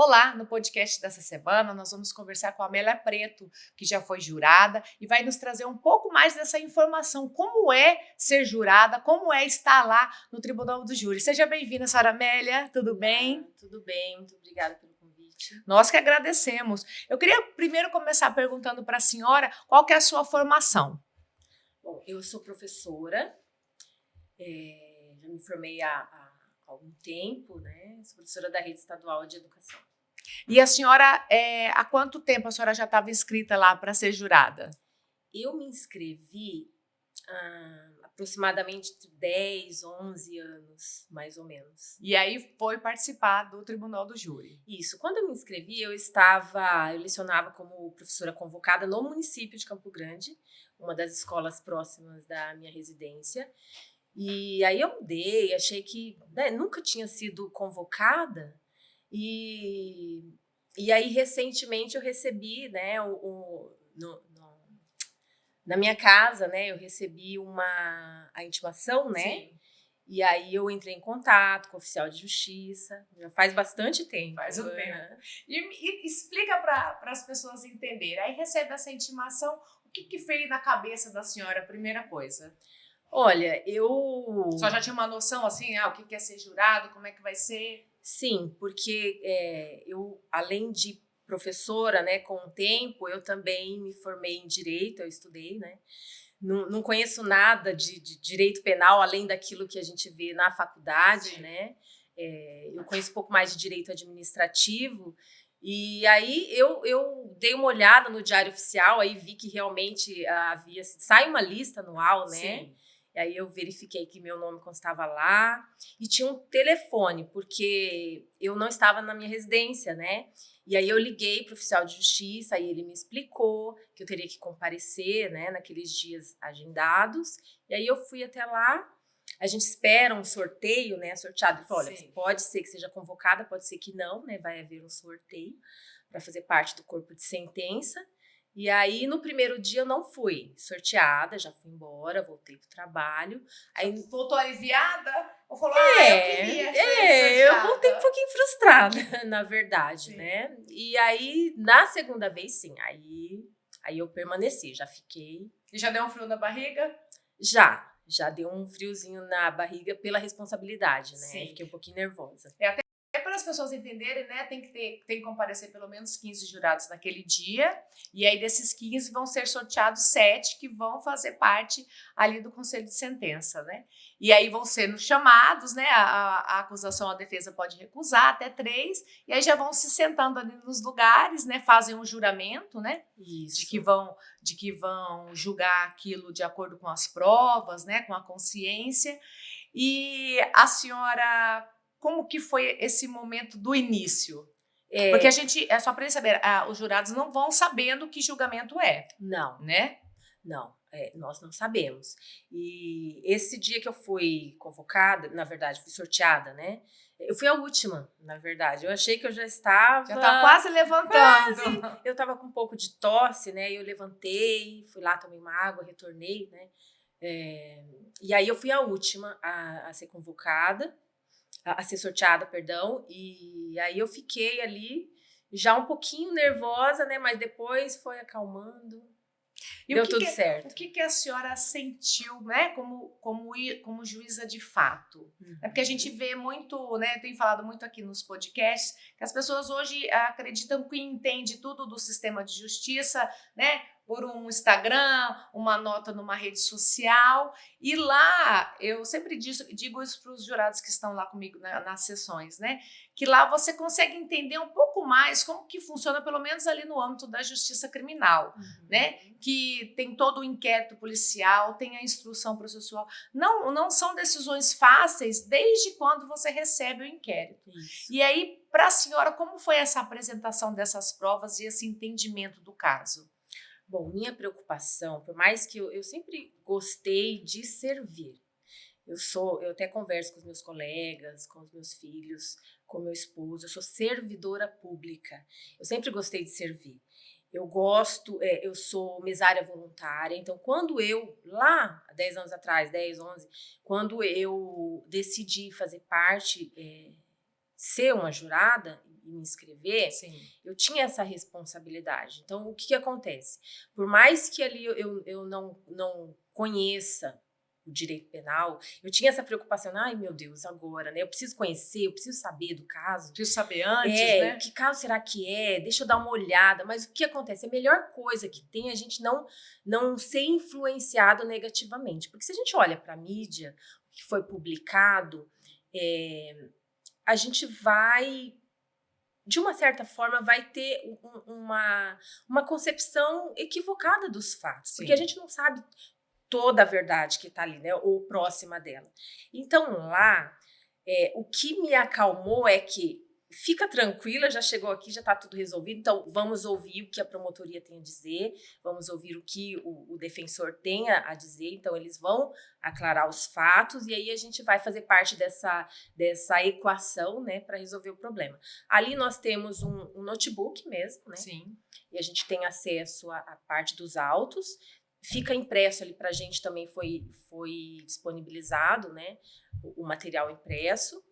Olá, no podcast dessa semana nós vamos conversar com a Amélia Preto, que já foi jurada e vai nos trazer um pouco mais dessa informação, como é ser jurada, como é estar lá no Tribunal do Júri. Seja bem-vinda, senhora Amélia, tudo bem? Tudo bem, muito obrigada pelo convite. Nós que agradecemos. Eu queria primeiro começar perguntando para a senhora qual que é a sua formação. Bom, eu sou professora, já me formei há algum tempo, né? Sou professora da Rede Estadual de Educação. E a senhora, há quanto tempo a senhora já estava inscrita lá para ser jurada? Eu me inscrevi há aproximadamente 10, 11 anos, mais ou menos. E aí foi participar do Tribunal do Júri. Isso, quando eu me inscrevi, eu lecionava como professora convocada no município de Campo Grande, uma das escolas próximas da minha residência. E aí eu mudei, achei que nunca tinha sido convocada. E aí, recentemente, eu recebi, né, na minha casa, né, eu recebi a intimação, né? Sim. E aí eu entrei em contato com o oficial de justiça, já faz bastante tempo. Faz um tempo. E explica para as pessoas entenderem. Aí recebe essa intimação, o que veio na cabeça da senhora, a primeira coisa? Olha, Só já tinha uma noção assim, o que é ser jurado, como é que vai ser? Sim, porque eu, além de professora, né, com o tempo, eu também me formei em Direito, eu estudei, né? Não conheço nada de direito penal, além daquilo que a gente vê na faculdade, Sim. né? Eu conheço um pouco mais de direito administrativo, e aí eu dei uma olhada no Diário Oficial, aí vi que realmente sai uma lista anual, né? Sim. E aí eu verifiquei que meu nome constava lá, e tinha um telefone, porque eu não estava na minha residência, né? E aí eu liguei para o oficial de justiça, aí ele me explicou que eu teria que comparecer, né, naqueles dias agendados. E aí eu fui até lá, a gente espera um sorteio, né, sorteado. Ele falou, olha, Sim. pode ser que seja convocada, pode ser que não, né, vai haver um sorteio para fazer parte do corpo de sentença. E aí, no primeiro dia, eu não fui sorteada, já fui embora, voltei pro trabalho. Aí Voltou aliviada? Ou falou, eu queria ser sorteada? eu voltei um pouquinho frustrada, na verdade, Sim. né? E aí, na segunda vez, sim, aí eu permaneci, já fiquei. E já deu um frio na barriga? Já deu um friozinho na barriga pela responsabilidade, né? Sim. Fiquei um pouquinho nervosa. Para as pessoas entenderem, né, tem que comparecer pelo menos 15 jurados naquele dia, e aí desses 15 vão ser sorteados 7 que vão fazer parte ali do conselho de sentença, né? E aí vão sendo chamados, né? A acusação, a defesa pode recusar até 3, e aí já vão se sentando ali nos lugares, né? Fazem um juramento, né? Isso. De que vão julgar aquilo de acordo com as provas, né? Com a consciência. E a senhora, como que foi esse momento do início? Porque a gente, é só para eles saberem, os jurados não vão sabendo que julgamento é. Não. Né? Não, nós não sabemos. E esse dia que eu fui convocada, na verdade, fui sorteada, né? Eu fui a última, na verdade. Eu achei que eu já estava... Já estava quase levantando. Quase. Eu estava com um pouco de tosse, né? Eu levantei, fui lá, tomei uma água, retornei, né? E aí eu fui a última a ser convocada, a ser sorteada, perdão. E aí eu fiquei ali já um pouquinho nervosa, né? Mas depois foi acalmando. E deu tudo certo. O que a senhora sentiu, né, como juíza de fato? É porque a gente vê muito, né, tem falado muito aqui nos podcasts, que as pessoas hoje acreditam que entende tudo do sistema de justiça, né, por um Instagram, uma nota numa rede social. E lá, eu sempre digo isso para os jurados que estão lá comigo nas sessões, né? Que lá você consegue entender um pouco mais como que funciona, pelo menos ali no âmbito da justiça criminal, né? Que tem todo o inquérito policial, tem a instrução processual. Não são decisões fáceis desde quando você recebe o inquérito. Isso. E aí, para a senhora, como foi essa apresentação dessas provas e esse entendimento do caso? Bom, minha preocupação, por mais que eu sempre gostei de servir, eu até converso com os meus colegas, com os meus filhos, com meu esposo, eu sou servidora pública, eu sempre gostei de servir. Eu gosto, eu sou mesária voluntária, então quando lá, há 10 anos atrás, 10, 11, quando eu decidi fazer parte ser uma jurada e me inscrever, Sim. eu tinha essa responsabilidade. Então, o que acontece? Por mais que ali eu não conheça o direito penal, eu tinha essa preocupação, ai meu Deus, agora, né? Eu preciso conhecer, eu preciso saber do caso. Preciso saber antes, né? Que caso será que é? Deixa eu dar uma olhada. Mas o que acontece? A melhor coisa que tem é a gente não ser influenciado negativamente. Porque se a gente olha para a mídia, o que foi publicado, a gente vai, de uma certa forma, vai ter uma concepção equivocada dos fatos. Sim. Porque a gente não sabe toda a verdade que está ali, né? Ou próxima dela. Então, lá, o que me acalmou é que fica tranquila, já chegou aqui, já está tudo resolvido, então vamos ouvir o que a promotoria tem a dizer, vamos ouvir o que o defensor tem a dizer, então eles vão aclarar os fatos e aí a gente vai fazer parte dessa equação, né, para resolver o problema. Ali nós temos um notebook mesmo, né? Sim. E a gente tem acesso à parte dos autos, fica impresso ali para a gente também foi disponibilizado, né, o material impresso.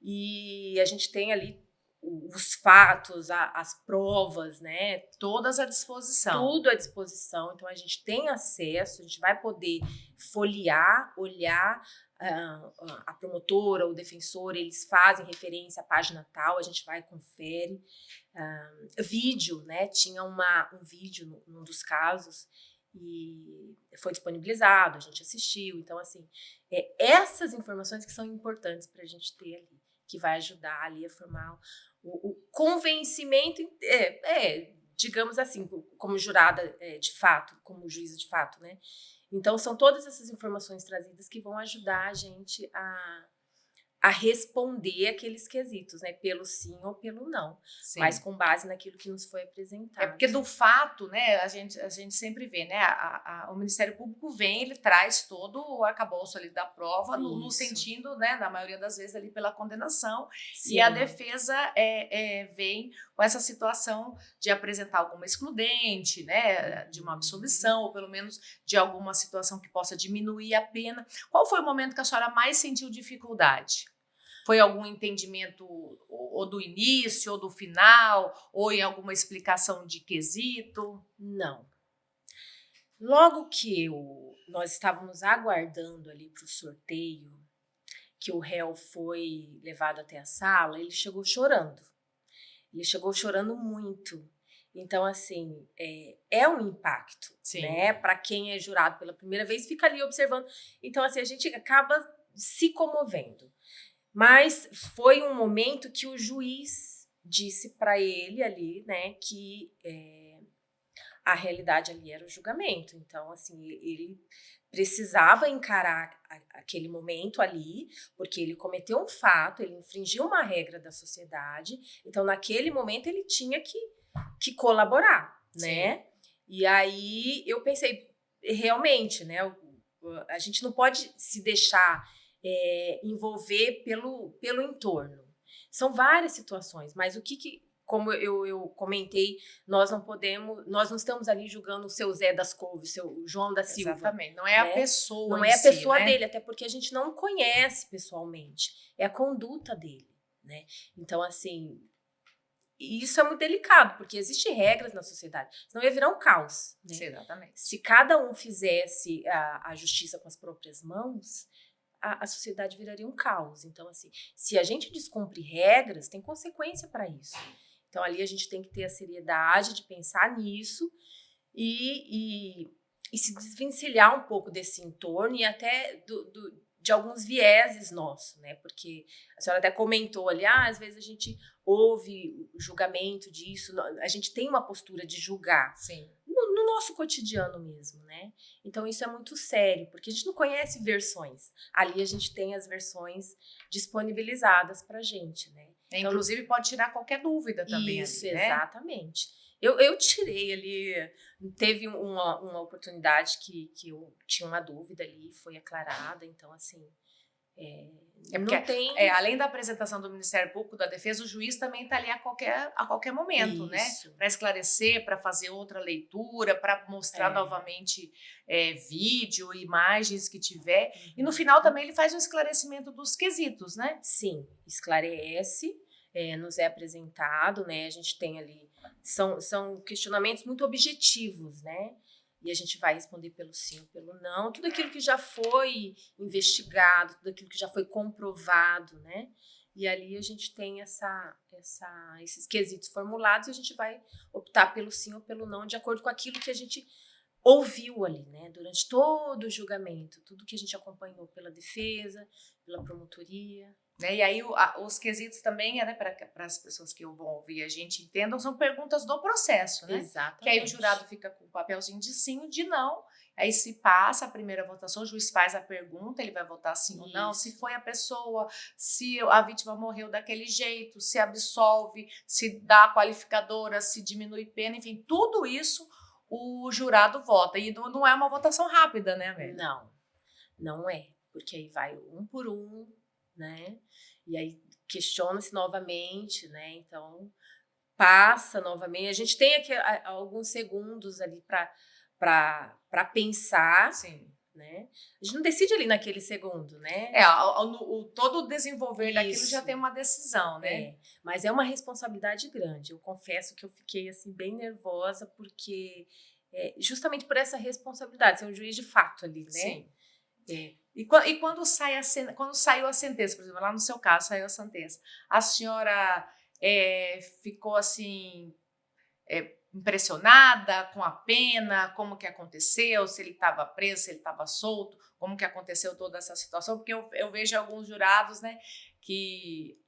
E a gente tem ali os fatos, as provas, né? Todas à disposição. Tudo à disposição. Então, a gente tem acesso, a gente vai poder folhear, olhar a promotora, o defensor, eles fazem referência à página tal, a gente vai e confere. Vídeo, né? Tinha um vídeo num dos casos e foi disponibilizado, a gente assistiu. Então, assim, essas informações que são importantes para a gente ter ali, que vai ajudar ali a formar o convencimento, digamos assim, como jurada de fato, como juíza de fato, né? Então, são todas essas informações trazidas que vão ajudar a gente a responder aqueles quesitos, né? Pelo sim ou pelo não. Sim. Mas com base naquilo que nos foi apresentado. É porque do fato, né, a gente sempre vê, né, o Ministério Público vem, ele traz todo o arcabouço ali da prova, no sentido, né, na maioria das vezes ali pela condenação. Sim. E a defesa vem com essa situação de apresentar alguma excludente, né, de uma absolvição, ou pelo menos de alguma situação que possa diminuir a pena. Qual foi o momento que a senhora mais sentiu dificuldade? Foi algum entendimento ou do início, ou do final, ou em alguma explicação de quesito? Não. Logo que nós estávamos aguardando ali para o sorteio, que o réu foi levado até a sala, ele chegou chorando. Ele chegou chorando muito. Então, assim, é um impacto, sim, né? Para quem é jurado pela primeira vez, fica ali observando. Então, assim, a gente acaba se comovendo. Mas foi um momento que o juiz disse para ele ali, né, que a realidade ali era o julgamento. Então, assim, ele precisava encarar aquele momento ali, porque ele cometeu um fato, ele infringiu uma regra da sociedade. Então, naquele momento, ele tinha que colaborar, né? Sim. E aí eu pensei, realmente, né, a gente não pode se deixar envolver pelo entorno. São várias situações, mas o que como eu comentei, nós não estamos ali julgando o seu Zé das Couves, o seu João da Silva. Exatamente, não é, né? A pessoa não é a pessoa né? dele, até porque a gente não conhece pessoalmente, é a conduta dele, né? Então, assim, isso é muito delicado, porque existem regras na sociedade, senão ia virar um caos, né? Sim, exatamente. Se cada um fizesse a justiça com as próprias mãos, a sociedade viraria um caos. Então, assim, se a gente descumpre regras, tem consequência para isso. Então, ali a gente tem que ter a seriedade de pensar nisso e se desvencilhar um pouco desse entorno e até de alguns vieses nossos, né? Porque a senhora até comentou ali, às vezes a gente ouve o julgamento disso, a gente tem uma postura de julgar. Sim. No nosso cotidiano mesmo, né? Então, isso é muito sério, porque a gente não conhece versões. Ali a gente tem as versões disponibilizadas pra gente, né? Então, inclusive, pode tirar qualquer dúvida também. Isso, ali, né? Exatamente. Eu tirei ali, teve uma oportunidade que eu tinha uma dúvida ali, foi aclarada, então, assim... porque, além da apresentação do Ministério Público da Defesa, o juiz também está ali a qualquer momento, né? Para esclarecer, para fazer outra leitura, para mostrar novamente vídeo, imagens que tiver. E no final também ele faz um esclarecimento dos quesitos, né? Sim, esclarece. nos é apresentado, né? A gente tem ali, são questionamentos muito objetivos, né? E a gente vai responder pelo sim ou pelo não, tudo aquilo que já foi investigado, tudo aquilo que já foi comprovado, né? E ali a gente tem esses quesitos formulados e a gente vai optar pelo sim ou pelo não, de acordo com aquilo que a gente ouviu ali, né? Durante todo o julgamento, tudo que a gente acompanhou pela defesa, pela promotoria. Né? E aí os quesitos também, né, para as pessoas que vão ouvir a gente entendam, são perguntas do processo, né? Exatamente. Que aí o jurado fica com o papelzinho de sim ou de não, aí se passa a primeira votação, o juiz faz a pergunta, ele vai votar sim ou não, se foi a pessoa, se a vítima morreu daquele jeito, se absolve, se dá a qualificadora, se diminui pena, enfim, tudo isso o jurado vota. E não é uma votação rápida, né, Amélia? Não é, porque aí vai um por um, né? E aí questiona-se novamente, né? Então passa novamente. A gente tem aqui alguns segundos ali para pensar. Sim. Né? A gente não decide ali naquele segundo, né? Todo o desenvolver daquilo já tem uma decisão, né? Mas é uma responsabilidade grande. Eu confesso que eu fiquei assim bem nervosa porque justamente por essa responsabilidade, ser um juiz de fato ali, né? Sim. E quando saiu a sentença, por exemplo, lá no seu caso saiu a sentença, a senhora ficou assim impressionada com a pena, como que aconteceu, se ele estava preso, se ele estava solto, como que aconteceu toda essa situação, porque eu vejo alguns jurados, né, que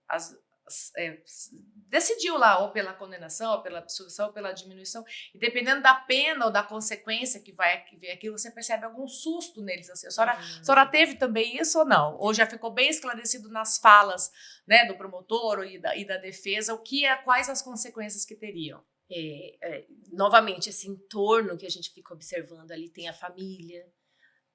decidiu lá ou pela condenação, ou pela absolvição, ou pela diminuição, e dependendo da pena ou da consequência que vai vir aqui, você percebe algum susto neles. Assim. A senhora teve também isso ou não? Ou já ficou bem esclarecido nas falas, né, do promotor e da defesa, quais as consequências que teriam? Novamente, esse entorno que a gente fica observando ali, tem a família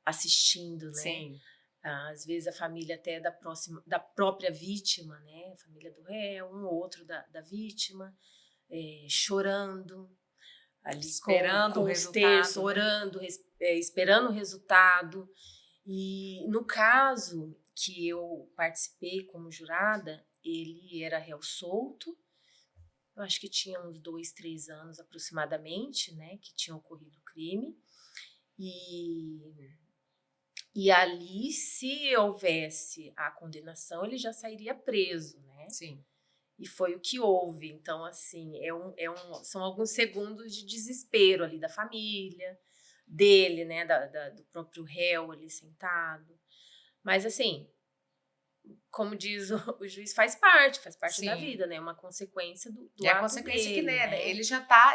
assistindo, né? Sim. Às vezes a família até da própria vítima, né? A família do réu, um ou outro da vítima, chorando, ali esperando com o os resultado, terços, né? orando, esperando o resultado. E no caso que eu participei como jurada, ele era réu solto. Eu acho que tinha uns 2, 3 anos aproximadamente, né, que tinha ocorrido o crime. E ali, se houvesse a condenação, ele já sairia preso, né? Sim. E foi o que houve. Então, assim, são alguns segundos de desespero ali da família, dele, né, do próprio réu ali sentado. Mas, assim, como diz o juiz, faz parte Sim. da vida, né? Uma consequência do E a ato consequência dele, que, né?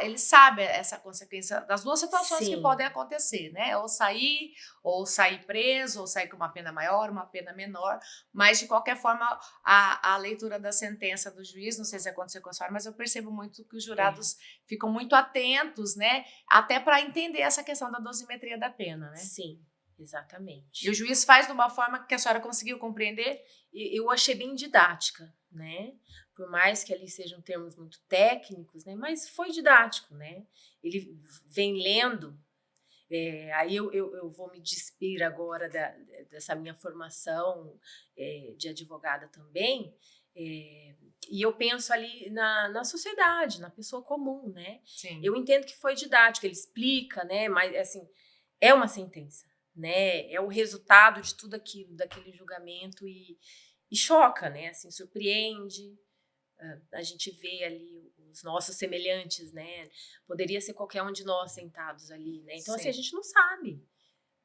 ele sabe essa consequência das duas situações que Sim. podem acontecer, né? Ou sair preso, ou sair com uma pena maior, uma pena menor, mas de qualquer forma, a leitura da sentença do juiz, não sei se aconteceu com a senhora, mas eu percebo muito que os jurados ficam muito atentos, né? Até para entender essa questão da dosimetria da pena, né? Sim, exatamente. E o juiz faz de uma forma que a senhora conseguiu compreender? Eu achei bem didática, né? Por mais que ali sejam termos muito técnicos, né? Mas foi didático, né? Ele vem lendo. Aí eu vou me despir agora dessa minha formação de advogada também. E eu penso ali na sociedade, na pessoa comum, né? Sim. Eu entendo que foi didático, ele explica, né? Mas, assim, é uma sentença, né? É o resultado de tudo aquilo, daquele julgamento e choca, né? Assim, surpreende. A gente vê ali os nossos semelhantes, né? Poderia ser qualquer um de nós sentados ali, né? Então, assim, a gente não sabe,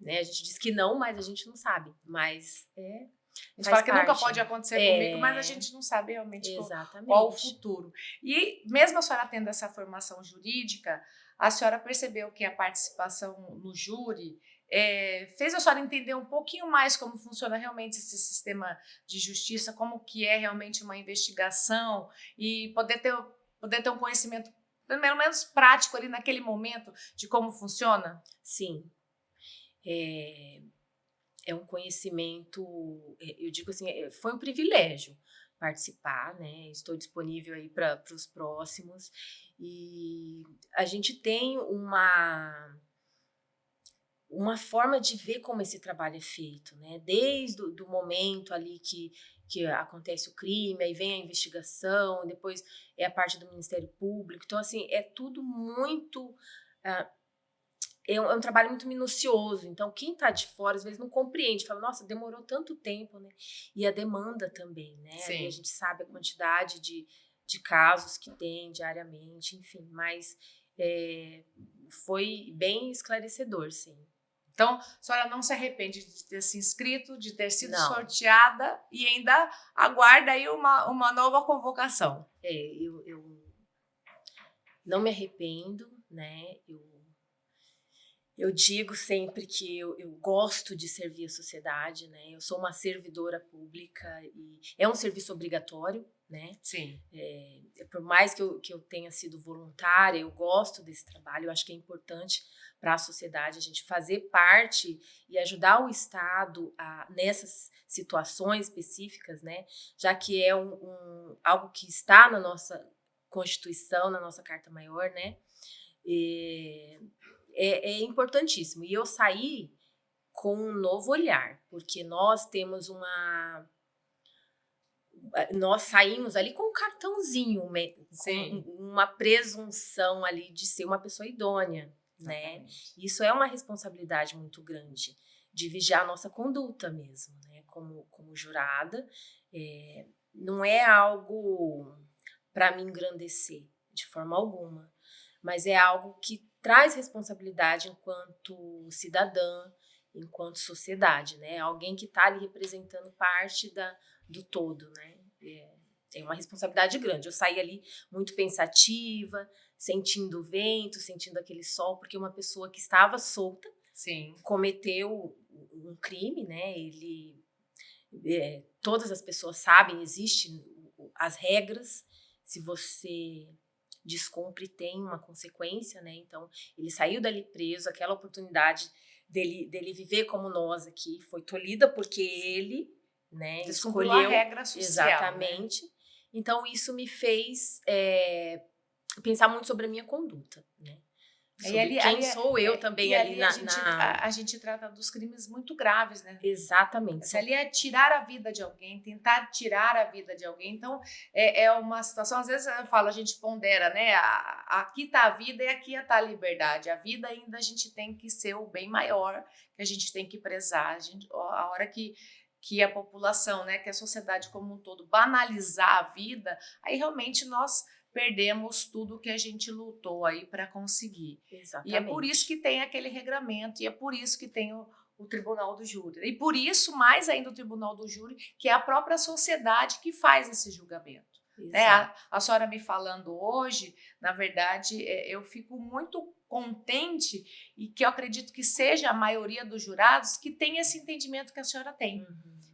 né? A gente diz que não, mas a gente não sabe. Mas a gente fala que nunca pode acontecer comigo, mas a gente não sabe realmente qual o futuro. E mesmo a senhora tendo essa formação jurídica, a senhora percebeu que a participação no júri fez a senhora entender um pouquinho mais como funciona realmente esse sistema de justiça, como que é realmente uma investigação e poder ter um conhecimento pelo menos prático ali naquele momento de como funciona? Sim. É um conhecimento, eu digo assim, foi um privilégio participar, né? Estou disponível aí para os próximos. E a gente tem uma forma de ver como esse trabalho é feito, né? Desde o momento ali que que acontece o crime, aí vem a investigação, depois é a parte do Ministério Público. Então, assim, é tudo muito... É um trabalho muito minucioso. Então, quem está de fora, às vezes, não compreende. Fala, nossa, demorou tanto tempo, né? E a demanda também, né? Sim. Ali a gente sabe a quantidade de casos que tem diariamente, enfim. Mas foi bem esclarecedor, sim. Então, a senhora não se arrepende de ter se inscrito, de ter sido Não. sorteada e ainda aguarda aí uma nova convocação. Eu não me arrependo, né? Eu digo sempre que eu gosto de servir a sociedade, né? Eu sou uma servidora pública e é um serviço obrigatório, né? Sim. Por mais que eu tenha sido voluntária, eu gosto desse trabalho. Eu acho que é importante para a sociedade a gente fazer parte e ajudar o Estado nessas situações específicas, né? Já que é algo que está na nossa Constituição, na nossa Carta Maior, né? É importantíssimo. E eu saí com um novo olhar, porque nós temos nós saímos ali com um cartãozinho, com uma presunção ali de ser uma pessoa idônea, né? Isso é uma responsabilidade muito grande, de vigiar a nossa conduta mesmo, né? Como jurada, não é algo para me engrandecer, de forma alguma, mas é algo que traz responsabilidade enquanto cidadã, enquanto sociedade, né? Alguém que está ali representando parte do todo, né? Tem uma responsabilidade grande. Eu saí ali muito pensativa, sentindo o vento, sentindo aquele sol, porque uma pessoa que estava solta cometeu um crime, né? Todas as pessoas sabem, existem as regras, se você descumpre, tem uma consequência, né? Então, ele saiu dali preso, aquela oportunidade dele viver como nós aqui foi tolhida porque ele, né, escolheu a regra social. Exatamente. Né? Então, isso me fez pensar muito sobre a minha conduta, né? Sobre quem sou eu também ali a gente trata dos crimes muito graves, né? Exatamente. Se ali é tirar a vida de alguém, tentar tirar a vida de alguém. Então, é uma situação, às vezes eu falo, a gente pondera, né? Aqui está a vida e aqui está a liberdade. A vida ainda a gente tem que ser o bem maior, que a gente tem que prezar. A hora que a população, né, que a sociedade como um todo banalizar a vida, aí realmente nós perdemos tudo que a gente lutou aí para conseguir. Exatamente. E é por isso que tem aquele regramento, e é por isso que tem o Tribunal do Júri. E por isso, mais ainda, o Tribunal do Júri, que é a própria sociedade que faz esse julgamento. Né? A senhora me falando hoje, na verdade, eu fico muito contente e que eu acredito que seja a maioria dos jurados que tem esse entendimento que a senhora tem.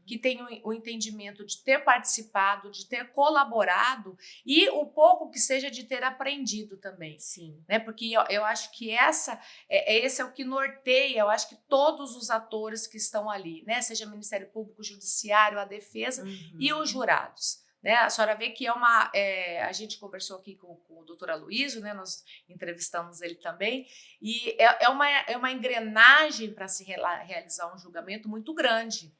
Que tem o entendimento de ter participado, de ter colaborado e o pouco que seja de ter aprendido também. Sim. Né? Porque eu acho que esse é o que norteia, eu acho que todos os atores que estão ali, né? Seja Ministério Público, Judiciário, a Defesa e os jurados. Né? A senhora vê que a gente conversou aqui com o doutor Aloysio, né? Nós entrevistamos ele também, e é uma engrenagem para se realizar um julgamento muito grande.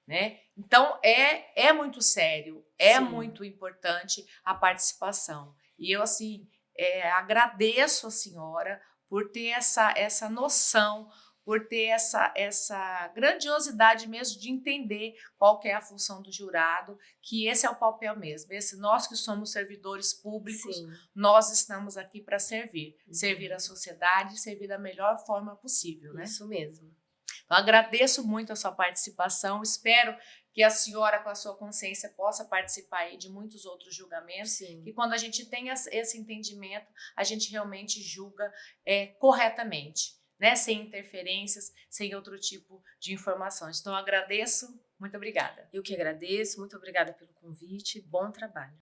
Né? Então, é muito sério, Sim. muito importante a participação. E eu, assim, agradeço a senhora por ter essa noção, por ter essa grandiosidade mesmo de entender qual que é a função do jurado, que esse é o papel mesmo. Nós que somos servidores públicos, Sim. nós estamos aqui para servir a sociedade, servir da melhor forma possível. Né? Isso mesmo. Eu agradeço muito a sua participação, espero que a senhora, com a sua consciência, possa participar aí de muitos outros julgamentos. Sim. E quando a gente tem esse entendimento, a gente realmente julga corretamente, né? Sem interferências, sem outro tipo de informações. Então, eu agradeço, muito obrigada. Eu que agradeço, muito obrigada pelo convite, bom trabalho.